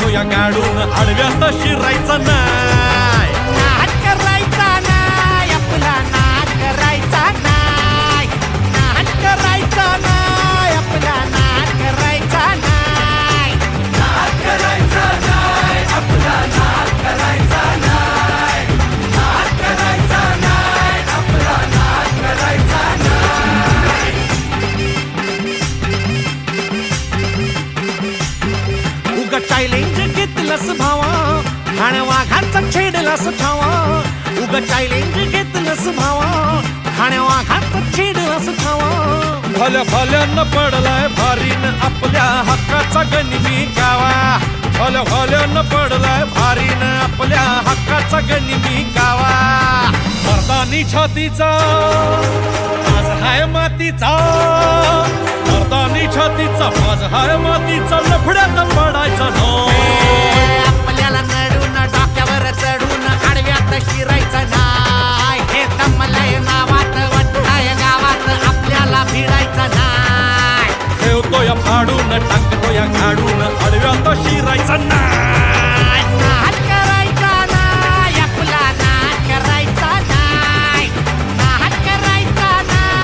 टाकतो या गाडून आडव्यात शिरायचा नाही. नाद करायचा नाही आपला, नाद करायचा नाही, नाद करायचा नाही आपला, नाद करायचा नाही, नाद करायचा नाही आपला, नाद करायचा नाही, नाद करायचा नाही आपला, नाद करायचा नाही. उगा चॅलेंज घेतलंस भावा, ठाण्या वाघाचा छेडलास ठावा. उगा चॅलेंज घेतलंस भावा, ठाण्या वाघाचा छेडलास ठावा. भल्या भल्यानं पडलाय भारीन आपल्या हक्काचा गनिमी गावा. भल्या भल्यानं पडलाय भारीन आपल्या हक्काचा गनिमी गावा. मर्दानी छातीचा आज हाय मातीचा, मर्दानी छातीचा आज हाय मातीचा, लफड्यात पडायचा नो. आपल्याला नडून डोक्यावर चढून आडव्यात शिरायचं नाही. हे दमलय नावात वट्टाय गावात आपल्याला भिडायचं नाही. ठेवतो या फाडून टाकतो या गाडून आडव्यात शिरायचा नाही.